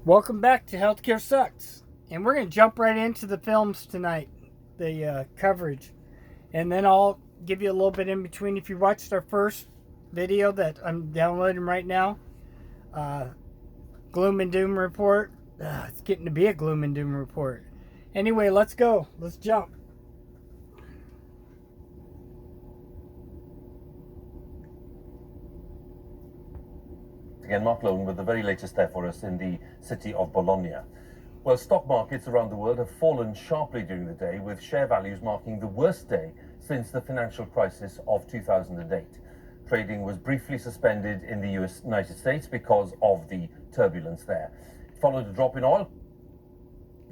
Welcome back to Healthcare Sucks. And we're going to jump right into the films tonight, the coverage. And then I'll give you a little bit in between. If you watched our first video that I'm downloading right now, Gloom and Doom Report. It's getting to be a Gloom and Doom Report. Anyway, let's go. Let's jump. Again, Mark Lone with the very latest there for us in the city of Bologna. Well, stock markets around the world have fallen sharply during the day, with share values marking the worst day since the financial crisis of 2008. Trading was briefly suspended in the United States because of the turbulence there. It followed a drop in oil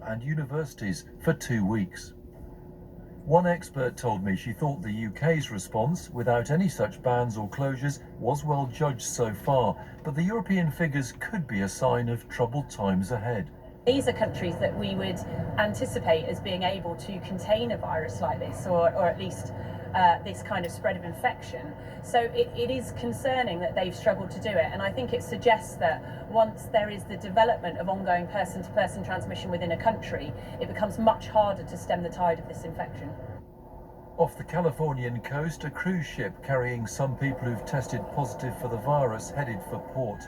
and universities for 2 weeks. One expert told me she thought the UK's response, without any such bans or closures, was well judged so far, but the European figures could be a sign of troubled times ahead. These are countries that we would anticipate as being able to contain a virus like this, or at least this kind of spread of infection. So it is concerning that they've struggled to do it, and I think it suggests that once there is the development of ongoing person-to-person transmission within a country, it becomes much harder to stem the tide of this infection. Off the Californian coast, a cruise ship carrying some people who've tested positive for the virus headed for port.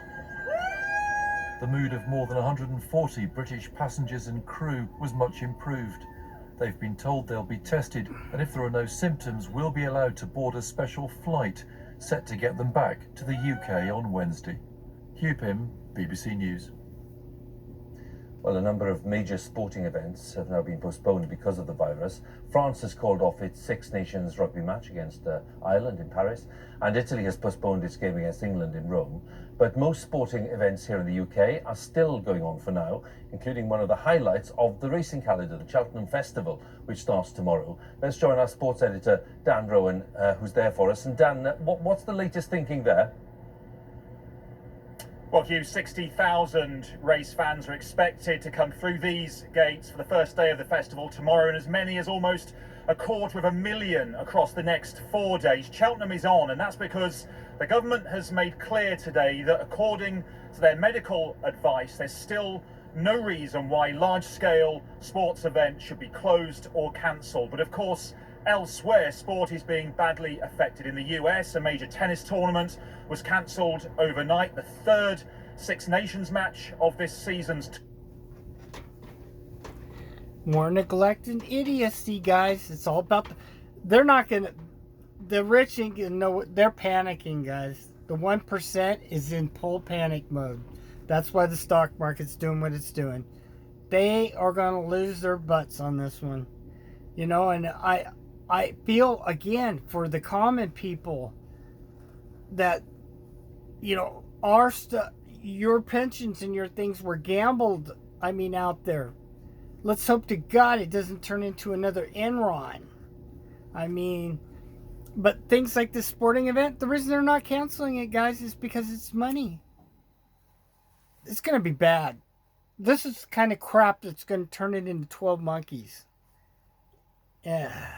The mood of more than 140 British passengers and crew was much improved. They've been told they'll be tested, and if there are no symptoms, will be allowed to board a special flight set to get them back to the UK on Wednesday. Hugh Pym, BBC News. Well, a number of major sporting events have now been postponed because of the virus. France has called off its Six Nations rugby match against Ireland in Paris, and Italy has postponed its game against England in Rome. But most sporting events here in the UK are still going on for now, including one of the highlights of the racing calendar, the Cheltenham Festival, which starts tomorrow. Let's join our sports editor, Dan Rowan, who's there for us. And Dan, what's the latest thinking there? Well, Hugh, 60,000 race fans are expected to come through these gates for the first day of the festival tomorrow, and as many as almost 250,000 across the next 4 days. Cheltenham is on, and that's because the government has made clear today that according to their medical advice, there's still no reason why large-scale sports events should be closed or cancelled. But of course, elsewhere, sport is being badly affected. In the US, a major tennis tournament was cancelled overnight, the third Six Nations match of this season's. More neglect and idiocy, guys. It's all about they're not gonna. The rich ain't gonna know what they're panicking, guys. The 1% is in full panic mode. That's why the stock market's doing what it's doing. They are gonna lose their butts on this one, you know. And I feel again for the common people that, you know, our stuff, your pensions and your things were gambled. I mean, out there. Let's hope to God it doesn't turn into another Enron. I mean, but things like this sporting event, the reason they're not canceling it, guys, is because it's money. It's going to be bad. This is the kind of crap that's going to turn it into 12 monkeys. Yeah.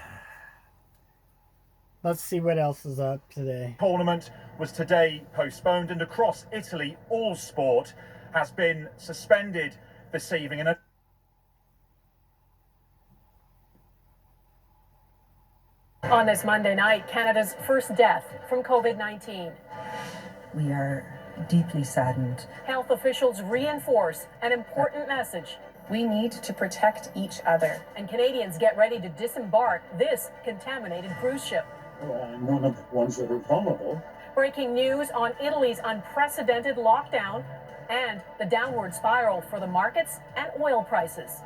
Let's see what else is up today. Tournament was today postponed, and across Italy, all sport has been suspended this evening. And On this Monday night, Canada's first death from COVID-19. We are deeply saddened. Health officials reinforce an important message. We need to protect each other. And Canadians get ready to disembark this contaminated cruise ship. Well, I'm one of the ones that are vulnerable. Breaking news on Italy's unprecedented lockdown and the downward spiral for the markets and oil prices.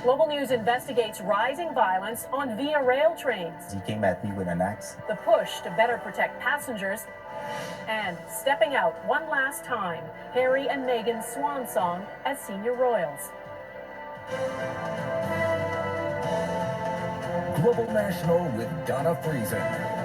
Global News investigates rising violence on Via Rail trains. He came at me with an axe. The push to better protect passengers, and stepping out one last time, Harry and Meghan's swan song as senior royals. Global National with Donna Friesen.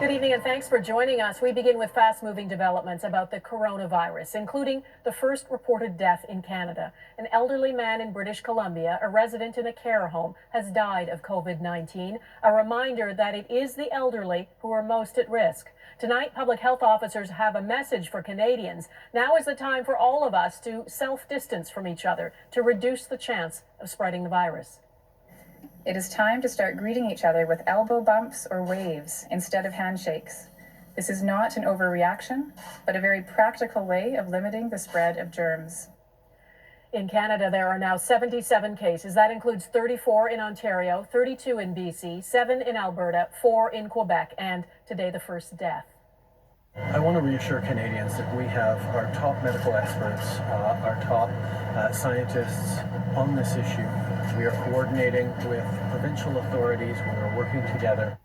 Good evening and thanks for joining us. We begin with fast-moving developments about the coronavirus, including the first reported death in Canada. An elderly man in British Columbia, a resident in a care home, has died of COVID-19. A reminder that it is the elderly who are most at risk. Tonight, public health officers have a message for Canadians. Now is the time for all of us to self-distance from each other to reduce the chance of spreading the virus. It is time to start greeting each other with elbow bumps or waves instead of handshakes. This is not an overreaction, but a very practical way of limiting the spread of germs. In Canada, there are now 77 cases. That includes 34 in Ontario, 32 in BC, 7 in Alberta, 4 in Quebec, and today the first death. I want to reassure Canadians that we have our top medical experts, our top scientists on this issue. We are coordinating with provincial authorities. We are working together.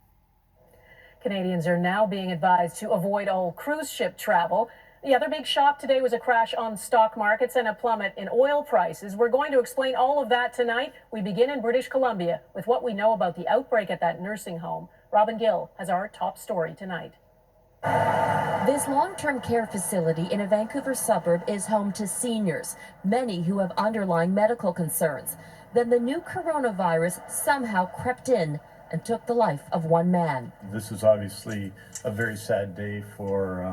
Canadians are now being advised to avoid all cruise ship travel. The other big shock today was a crash on stock markets and a plummet in oil prices. We're going to explain all of that tonight. We begin in British Columbia with what we know about the outbreak at that nursing home. Robin Gill has our top story tonight. This long-term care facility in a Vancouver suburb is home to seniors, many who have underlying medical concerns. Then the new coronavirus somehow crept in and took the life of one man. This is obviously a very sad day for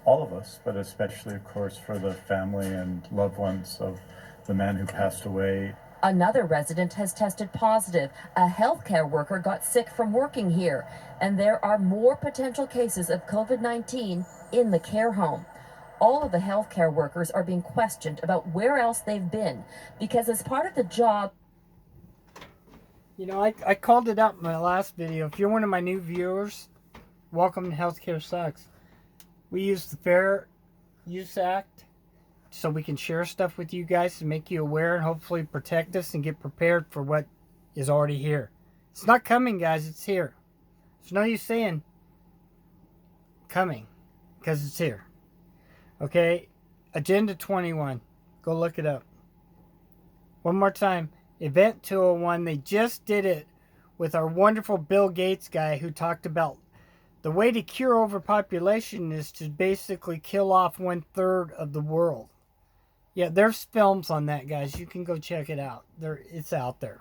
all of us, but especially, of course, for the family and loved ones of the man who passed away. Another resident has tested positive. A healthcare worker got sick from working here, and there are more potential cases of COVID-19 in the care home. All of the healthcare workers are being questioned about where else they've been, because as part of the job... You know, I called it out in my last video. If you're one of my new viewers, welcome to Healthcare Sucks. We use the Fair Use Act so we can share stuff with you guys to make you aware and hopefully protect us and get prepared for what is already here. It's not coming, guys. It's here. There's no use saying coming, because it's here. Okay? Agenda 21. Go look it up. One more time. Event 201. They just did it with our wonderful Bill Gates guy who talked about the way to cure overpopulation is to basically kill off 1/3 of the world. Yeah, there's films on that, guys. You can go check it out. It's out there.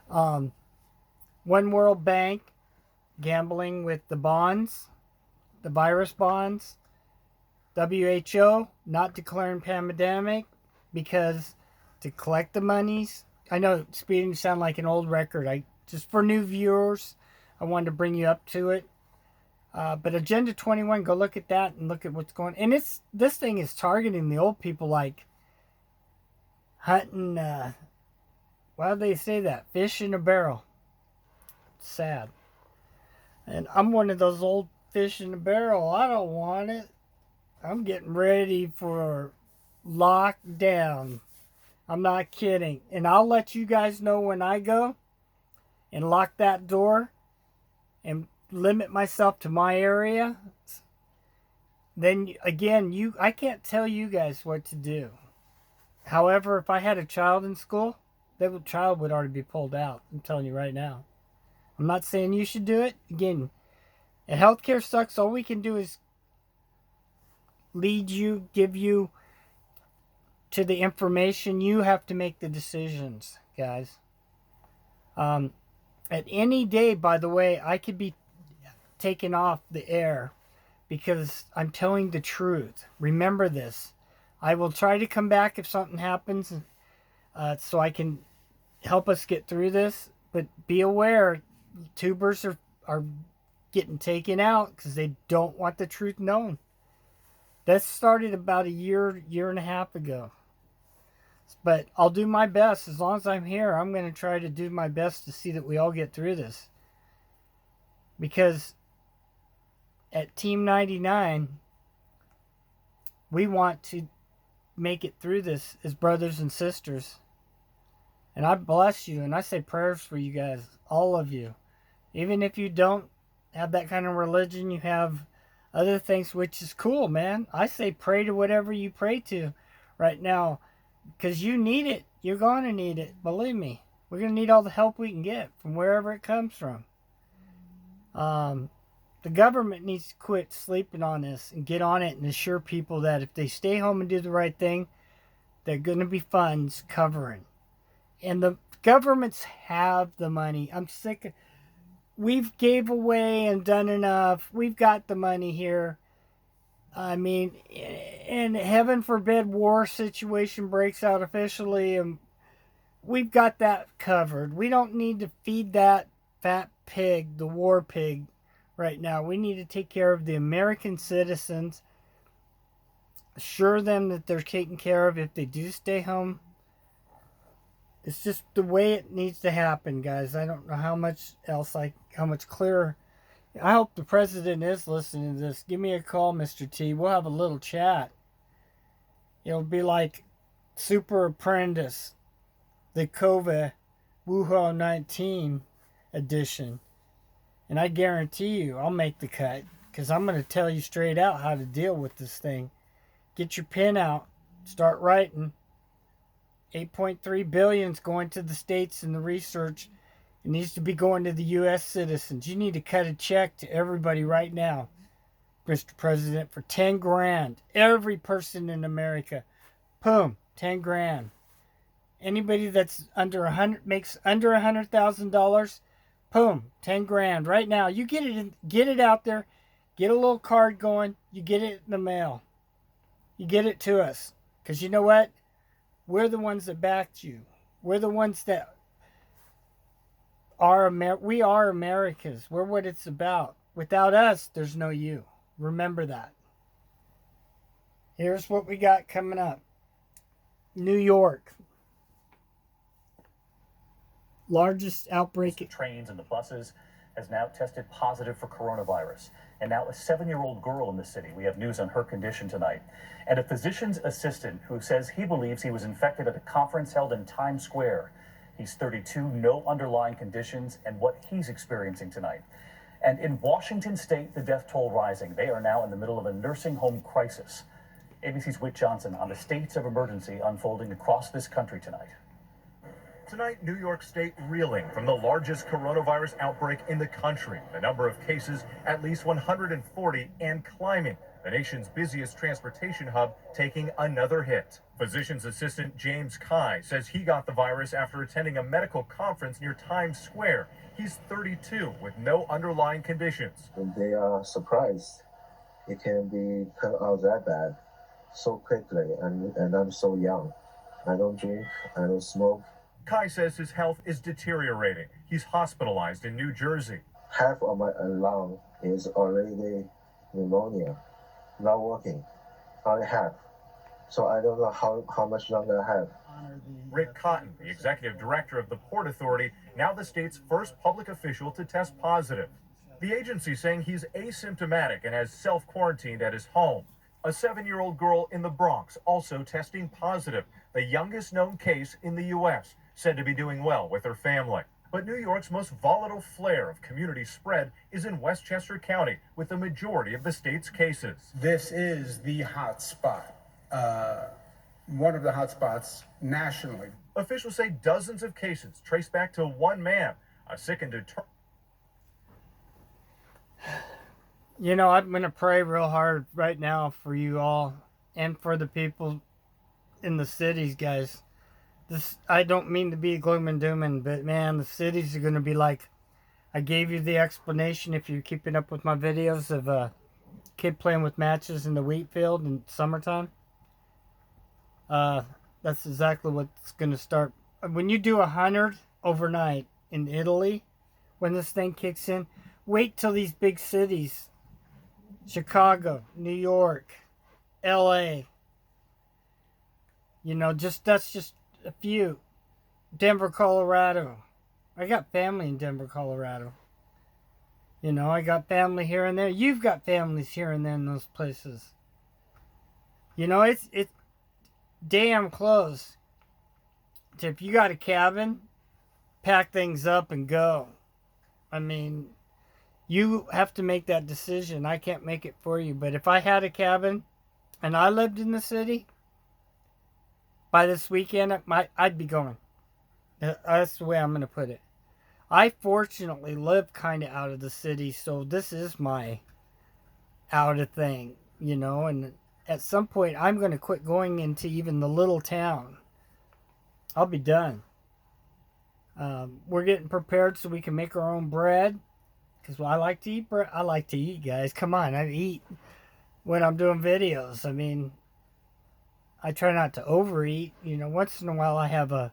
One World Bank gambling with the bonds, the virus bonds. WHO not declaring pandemic because to collect the monies. I know speeding sound like an old record. Just for new viewers, I wanted to bring you up to it. But Agenda 21, go look at that and look at what's going on. And this thing is targeting the old people like hunting, why do they say that? Fish in a barrel. It's sad. And I'm one of those old fish in a barrel. I don't want it. I'm getting ready for lockdown. I'm not kidding. And I'll let you guys know when I go and lock that door and limit myself to my area. Then again, I can't tell you guys what to do. However, if I had a child in school, that child would already be pulled out. I'm telling you right now. I'm not saying you should do it. Again, at Healthcare Sucks, all we can do is lead you, give you to the information. You have to make the decisions, guys. At any day, by the way, I could be taken off the air because I'm telling the truth. Remember this. I will try to come back if something happens so I can help us get through this. But be aware, tubers are getting taken out because they don't want the truth known. That started about a year and a half ago. But I'll do my best. As long as I'm here, I'm going to try to do my best to see that we all get through this. Because at Team 99, we want to make it through this as brothers and sisters. And I bless you, and I say prayers for you guys, all of you. Even if you don't have that kind of religion, you have other things, which is cool, man. I say pray to whatever you pray to right now, because you need it. You're going to need it. Believe me. We're going to need all the help we can get from wherever it comes from. The government needs to quit sleeping on this and get on it and assure people that if they stay home and do the right thing, there are going to be funds covering. And the governments have the money. I'm sick of... We've gave away and done enough. We've got the money here. I mean, and heaven forbid war situation breaks out officially, and we've got that covered. We don't need to feed that fat pig, the war pig, right now. We need to take care of the American citizens, assure them that they're taken care of if they do stay home. It's just the way it needs to happen, guys. I don't know how much clearer. I hope the president is listening to this. Give me a call, Mr. T. We'll have a little chat. It'll be like Super Apprentice, the COVID WUHAN 19 edition. And I guarantee you, I'll make the cut. Because I'm going to tell you straight out how to deal with this thing. Get your pen out. Start writing. 8.3 billion is going to the states and the research. It needs to be going to the U.S. citizens. You need to cut a check to everybody right now, Mr. President, for 10 grand. Every person in America. Boom, 10 grand. Anybody that's makes under $100,000, boom, 10 grand right now. You get it out there. Get a little card going. You get it in the mail. You get it to us. Because you know what? We're the ones that backed you. We're the ones that we are America's. We're what it's about. Without us, there's no you. Remember that. Here's what we got coming up. New York. Largest outbreak. The trains and the buses has now tested positive for coronavirus. And now a 7-year-old girl in the city. We have news on her condition tonight. And a physician's assistant who says he believes he was infected at a conference held in Times Square. He's 32, no underlying conditions, and what he's experiencing tonight. And in Washington state, the death toll rising. They are now in the middle of a nursing home crisis. ABC's Whit Johnson on the states of emergency unfolding across this country tonight. Tonight, New York State reeling from the largest coronavirus outbreak in the country. The number of cases, at least 140 and climbing. The nation's busiest transportation hub taking another hit. Physician's assistant James Kai says he got the virus after attending a medical conference near Times Square. He's 32 with no underlying conditions. They are surprised it can be turned out that bad so quickly, and I'm so young. I don't drink, I don't smoke. Kai says his health is deteriorating. He's hospitalized in New Jersey. Half of my lung is already pneumonia, not working, only half. So I don't know how much longer I have. Rick Cotton, the executive director of the Port Authority, now the state's first public official to test positive. The agency saying he's asymptomatic and has self-quarantined at his home. A 7-year-old girl in the Bronx also testing positive, the youngest known case in the U.S., said to be doing well with her family. But New York's most volatile flare of community spread is in Westchester County, with the majority of the state's cases. This is the hot spot, one of the hot spots nationally. Officials say dozens of cases trace back to one man, a sick and determined. You know, I'm going to pray real hard right now for you all and for the people in the cities, guys. I don't mean to be gloom and dooming, but man, the cities are going to be like, I gave you the explanation if you're keeping up with my videos of a kid playing with matches in the wheat field in summertime. That's exactly what's going to start. When you do 100 overnight in Italy, when this thing kicks in, wait till these big cities, Chicago, New York, LA, you know, that's just a few. Denver, Colorado. I got family in Denver, Colorado. You know, I got family here and there. You've got families here and there in those places. You know, it's damn close. So if you got a cabin, pack things up and go. I mean, you have to make that decision. I can't make it for you. But if I had a cabin and I lived in the city, by this weekend, I'd be going. That's the way I'm going to put it. I fortunately live kind of out of the city, so this is my out of thing, you know, and at some point I'm going to quit going into even the little town. I'll be done. We're getting prepared so we can make our own bread, because I like to eat bread. I like to eat, guys. Come on, I eat when I'm doing videos. I mean, I try not to overeat. You know, once in a while I have a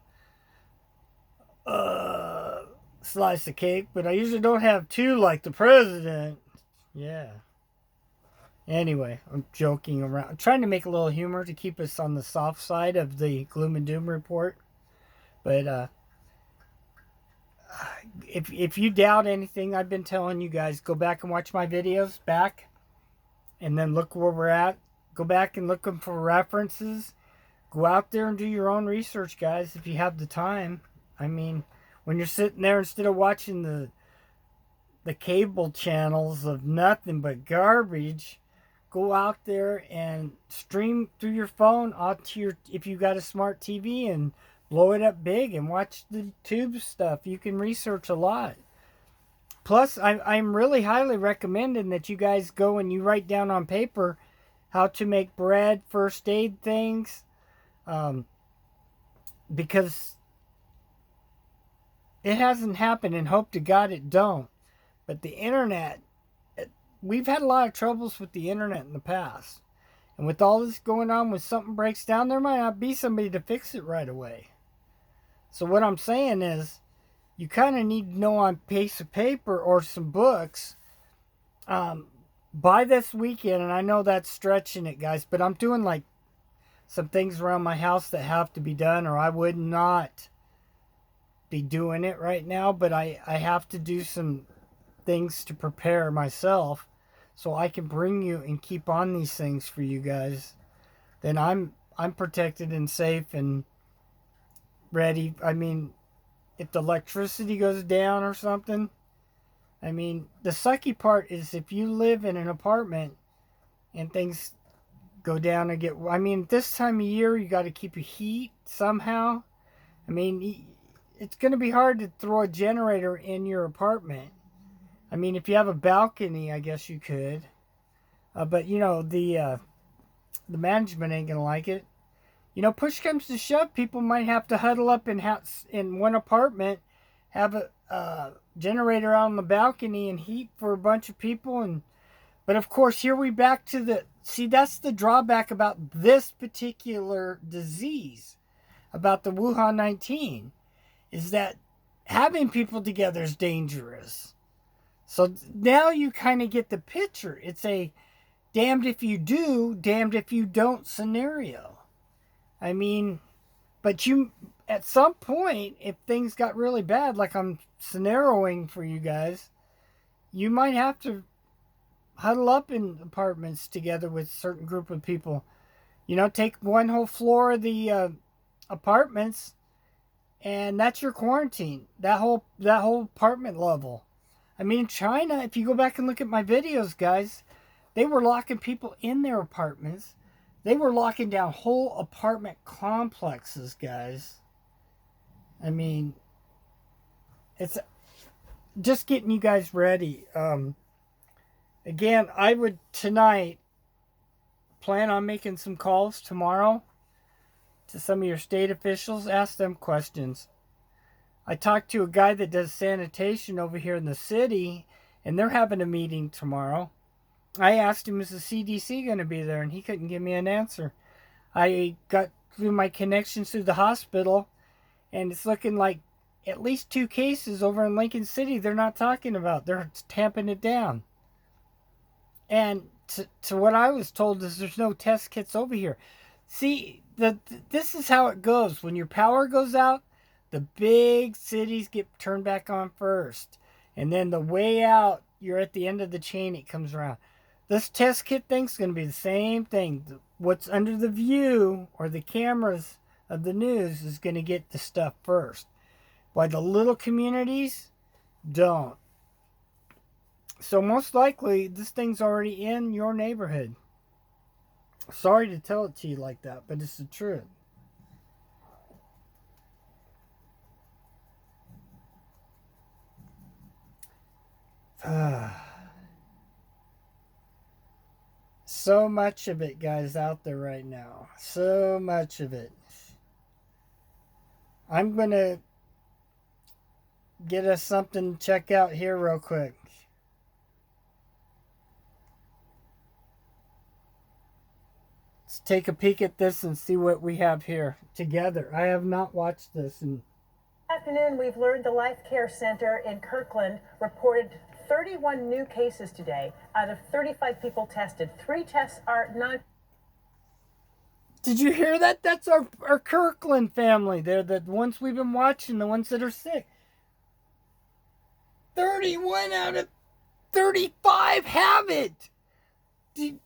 slice of cake, but I usually don't have two like the president. Yeah. Anyway, I'm joking around. I'm trying to make a little humor to keep us on the soft side of the gloom and doom report. But if you doubt anything I've been telling you guys, go back and watch my videos back, and then look where we're at. Go back and look for references. Go out there and do your own research, guys, if you have the time. I mean, when you're sitting there, instead of watching the cable channels of nothing but garbage, go out there and stream through your phone onto your, if you got a smart TV, and blow it up big and watch the tube stuff. You can research a lot. Plus, I'm really highly recommending that you guys go and you write down on paper how to make bread, first aid things, because it hasn't happened, and hope to God it don't. But the internet, we've had a lot of troubles with the internet in the past. And with all this going on, when something breaks down, there might not be somebody to fix it right away. So what I'm saying is, you kind of need to know on a piece of paper or some books by this weekend. And I know that's stretching it, guys, but I'm doing like some things around my house that have to be done, or I would not be doing it right now. But I have to do some things to prepare myself so I can bring you and keep on these things for you guys. Then I'm protected and safe and ready. I mean, if the electricity goes down or something, I mean, the sucky part is if you live in an apartment and things go down and get, I mean, this time of year, you got to keep your heat somehow. I mean, it's going to be hard to throw a generator in your apartment. I mean, if you have a balcony, I guess you could. But, you know, the management ain't going to like it. You know, push comes to shove, people might have to huddle up in one apartment, have a generator out on the balcony and heat for a bunch of people. But of course, here we back to that's the drawback about this particular disease, about the WUHAN 19, is that having people together is dangerous. So now you kind of get the picture. It's a damned if you do, damned if you don't scenario. I mean, but at some point, if things got really bad, like I'm scenarioing for you guys, you might have to huddle up in apartments together with a certain group of people. You know, take one whole floor of the apartments, and that's your quarantine. That whole apartment level. I mean, in China, if you go back and look at my videos, guys, they were locking people in their apartments. They were locking down whole apartment complexes, guys. I mean, it's just getting you guys ready. Again, I would tonight plan on making some calls tomorrow to some of your state officials. Ask them questions. I talked to a guy that does sanitation over here in the city, and they're having a meeting tomorrow. I asked him, is the CDC going to be there? And he couldn't give me an answer. I got through my connections through the hospital, and it's looking like at least 2 cases over in Lincoln City they're not talking about. They're tamping it down. And to what I was told is there's no test kits over here. See, this is how it goes. When your power goes out, the big cities get turned back on first. And then the way out, you're at the end of the chain, it comes around. This test kit thing's going to be the same thing. What's under the view or the cameras of the news is going to get the stuff first. Why the little communities don't. So most likely, this thing's already in your neighborhood. Sorry to tell it to you like that, but it's the truth. So much of it, guys, out there right now. So much of it. I'm going to get us something to check out here real quick. Let's take a peek at this and see what we have here together. I have not watched this. Afternoon, we've learned the Life Care Center in Kirkland reported 31 new cases today. Out of 35 people tested, 3 tests are non. Did you hear that? That's our Kirkland family. They're the ones we've been watching, the ones that are sick. 31 out of 35 have it. The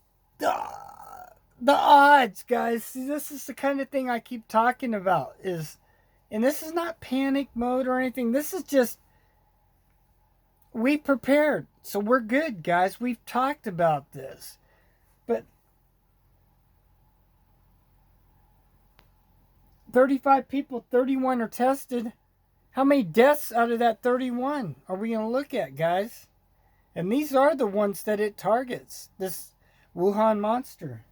odds, guys. See, this is the kind of thing I keep talking about. And this is not panic mode or anything. This is just, we prepared. So we're good, guys. We've talked about this. But 35 people, 31 are tested. How many deaths out of that 31 are we going to look at, guys? And these are the ones that it targets, this Wuhan monster.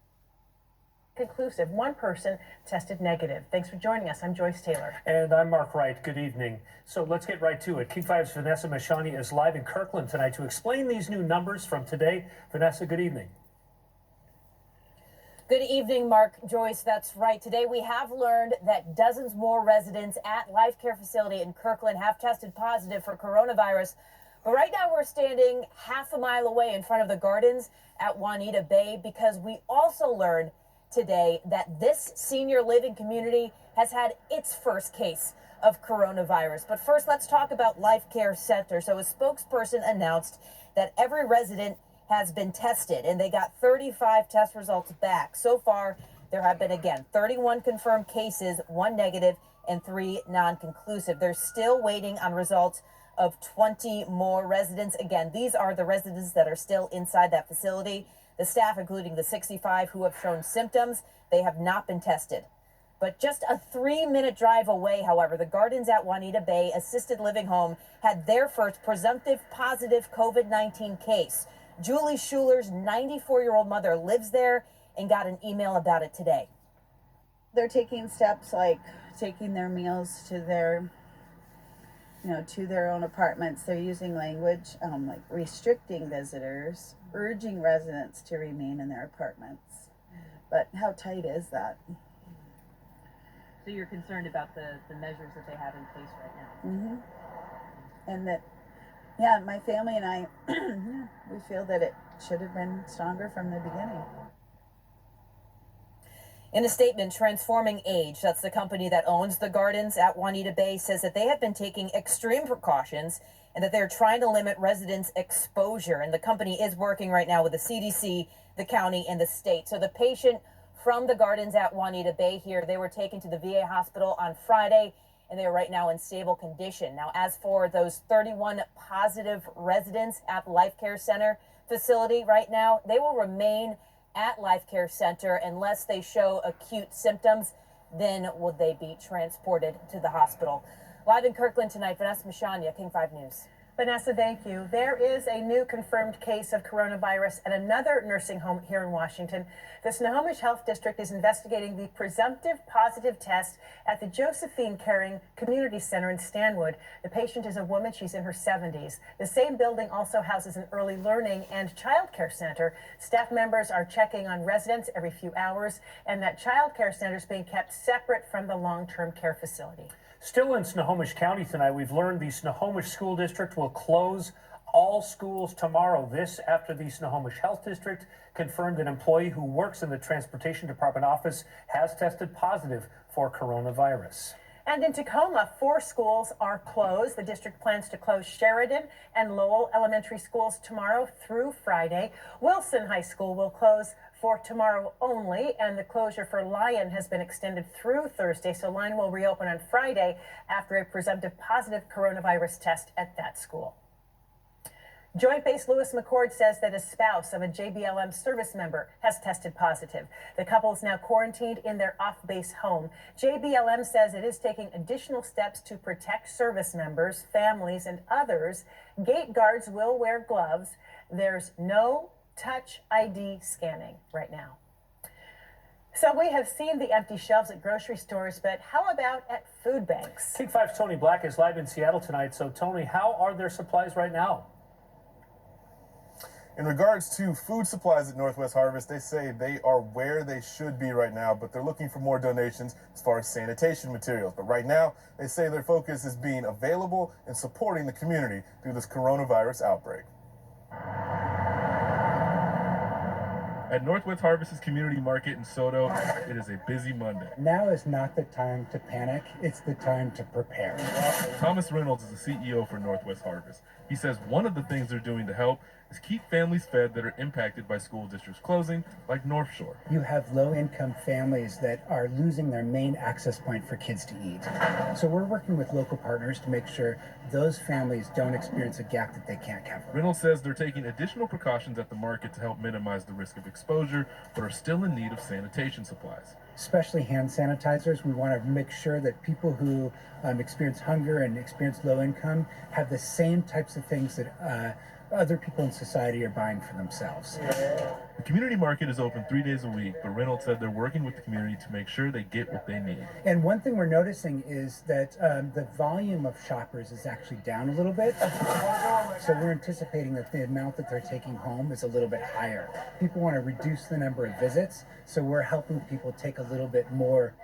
Conclusive. One person tested negative. Thanks for joining us. I'm Joyce Taylor. And I'm Mark Wright. Good evening. So let's get right to it. King 5's Vanessa Mashani is live in Kirkland tonight to explain these new numbers from today. Vanessa, good evening. Good evening, Mark. Joyce, that's right. Today we have learned that dozens more residents at Life Care facility in Kirkland have tested positive for coronavirus. But right now we're standing half a mile away in front of the gardens at Juanita Bay because we also learned today that this senior living community has had its first case of coronavirus. But first, let's talk about Life Care Center. So a spokesperson announced that every resident has been tested and they got 35 test results back. So far, there have been, again, 31 confirmed cases, 1 negative and 3 non-conclusive. They're still waiting on results of 20 more residents. Again, these are the residents that are still inside that facility. The staff, including the 65 who have shown symptoms, they have not been tested. But just a 3-minute drive away, however, the Gardens at Juanita Bay Assisted Living Home had their first presumptive positive COVID-19 case. Julie Schuler's 94-year-old mother lives there and got an email about it today. They're taking steps like taking their meals to their to their own apartments. They're using language like restricting visitors, urging residents to remain in their apartments. But how tight is that? So you're concerned about the measures that they have in place right now? Mm-hmm. And that, my family and I, we feel that it should have been stronger from the beginning. In a statement, Transforming Age, that's the company that owns the Gardens at Juanita Bay, says that they have been taking extreme precautions and that they're trying to limit residents' exposure. And the company is working right now with the CDC, the county, and the state. So the patient from the Gardens at Juanita Bay here, they were taken to the VA hospital on Friday, and they are right now in stable condition. Now, as for those 31 positive residents at the Life Care Center facility right now, they will remain at Life Care Center unless they show acute symptoms. Then would they be transported to the hospital? Live in Kirkland tonight, Vanessa Mashania, King 5 News. Vanessa, thank you. There is a new confirmed case of coronavirus at another nursing home here in Washington. The Snohomish Health District is investigating the presumptive positive test at the Josephine Caring Community Center in Stanwood. The patient is a woman. She's in her 70s. The same building also houses an early learning and child care center. Staff members are checking on residents every few hours, and that child care center is being kept separate from the long-term care facility. Still in Snohomish County tonight, we've learned the Snohomish School District will close all schools tomorrow. This after the Snohomish Health District confirmed an employee who works in the Transportation Department office has tested positive for coronavirus. And in Tacoma, 4 schools are closed. The district plans to close Sheridan and Lowell elementary schools tomorrow through Friday. Wilson High School will close for tomorrow only, and the closure for Lyon has been extended through Thursday, so Lyon will reopen on Friday after a presumptive positive coronavirus test at that school. Joint Base Lewis McCord says that a spouse of a JBLM service member has tested positive. The couple is now quarantined in their off-base home. JBLM says it is taking additional steps to protect service members, families, and others. Gate guards will wear gloves. There's no touch ID scanning right now. So we have seen the empty shelves at grocery stores, but how about at food banks? King 5's Tony Black is live in Seattle tonight. So, Tony, how are their supplies right now? In regards to food supplies at Northwest Harvest, they say they are where they should be right now, but they're looking for more donations as far as sanitation materials. But right now, they say their focus is being available and supporting the community through this coronavirus outbreak. At Northwest Harvest's Community Market in Soto, it is a busy Monday. Now is not the time to panic, it's the time to prepare. Thomas Reynolds is the CEO for Northwest Harvest. He says one of the things they're doing to help is keep families fed that are impacted by school districts closing, like North Shore. You have low-income families that are losing their main access point for kids to eat. So we're working with local partners to make sure those families don't experience a gap that they can't cover. Reynolds says they're taking additional precautions at the market to help minimize the risk of exposure, but are still in need of sanitation supplies. Especially hand sanitizers. We want to make sure that people who experience hunger and experience low income have the same types of things that other people in society are buying for themselves. The community market is open 3 days a week, but Reynolds said they're working with the community to make sure they get what they need. And one thing we're noticing is that the volume of shoppers is actually down a little bit. So we're anticipating that the amount that they're taking home is a little bit higher. People want to reduce the number of visits, so we're helping people take a little bit more.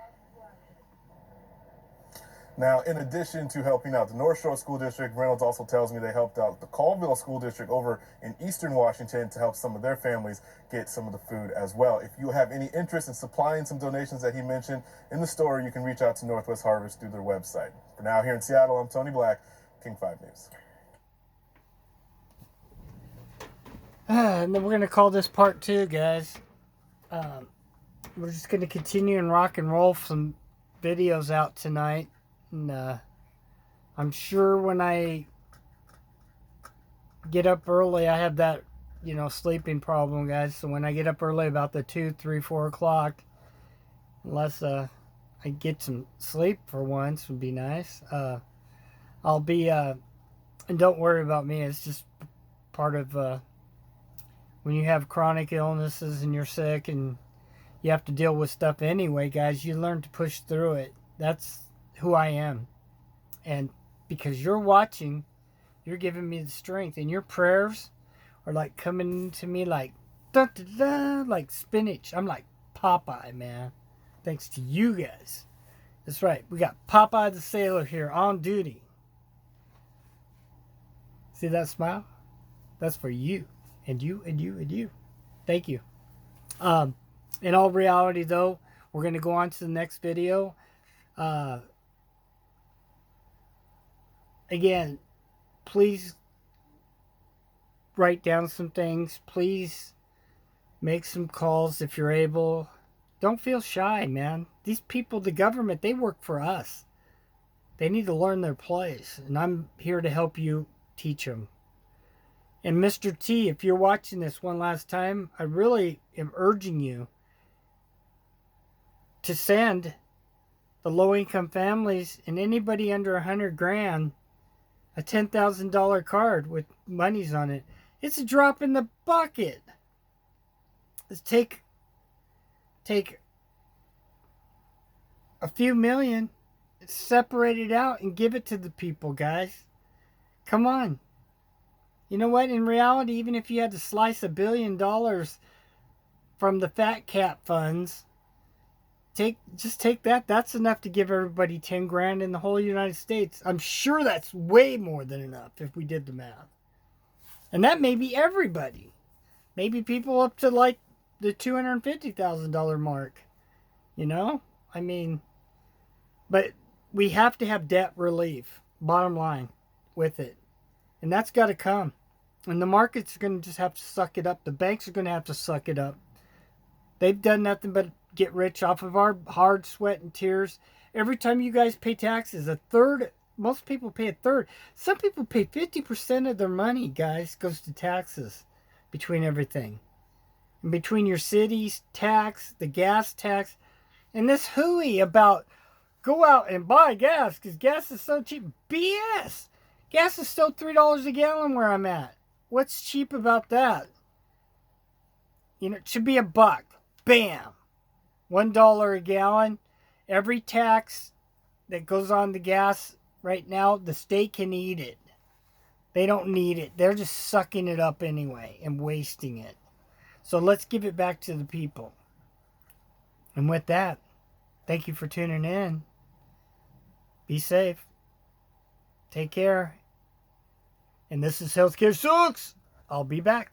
Now, in addition to helping out the North Shore School District, Reynolds also tells me they helped out the Colville School District over in Eastern Washington to help some of their families get some of the food as well. If you have any interest in supplying some donations that he mentioned in the store, you can reach out to Northwest Harvest through their website. For now, here in Seattle, I'm Tony Black, King 5 News. And then we're going to call this part 2, guys. We're just going to continue and rock and roll some videos out tonight. And I'm sure when I get up early, I have that, sleeping problem, guys. So when I get up early about the 2, 3, 4 o'clock, unless I get some sleep for once, would be nice. I'll be, and don't worry about me. It's just part of when you have chronic illnesses and you're sick and you have to deal with stuff anyway, guys. You learn to push through it. That's who I am. And because you're watching, you're giving me the strength, and your prayers are like coming to me like da, da, da, like spinach. I'm like Popeye, man, thanks to you guys. That's right, we got Popeye the Sailor here on duty. See that smile? That's for you and you and you and you. Thank you. In all reality though, we're going to go on to the next video. Again, please write down some things. Please make some calls if you're able. Don't feel shy, man. These people, the government, they work for us. They need to learn their place. And I'm here to help you teach them. And Mr. T, if you're watching this one last time, I really am urging you to send the low-income families and anybody under 100 grand a $10,000 card with monies on it. It's a drop in the bucket. Let's take a few million, separate it out, and give it to the people, guys. Come on. You know what? In reality, even if you had to slice $1 billion from the fat cat funds, just take that. That's enough to give everybody 10 grand in the whole United States. I'm sure that's way more than enough if we did the math. And that may be everybody. Maybe people up to like the $250,000 mark. I mean, but we have to have debt relief, bottom line, with it. And that's got to come. And the market's going to just have to suck it up. The banks are going to have to suck it up. They've done nothing but get rich off of our hard sweat and tears. Every time you guys pay taxes, a third most people pay a third. Some people pay 50% of their money, guys, goes to taxes between everything. And between your city's tax, the gas tax, and this hooey about go out and buy gas because gas is so cheap. BS! Gas is still $3 a gallon where I'm at. What's cheap about that? You know, it should be $1. Bam! $1 a gallon. Every tax that goes on the gas right now, the state can eat it. They don't need it. They're just sucking it up anyway and wasting it. So let's give it back to the people. And with that, thank you for tuning in. Be safe. Take care. And this is Healthcare Sucks. I'll be back.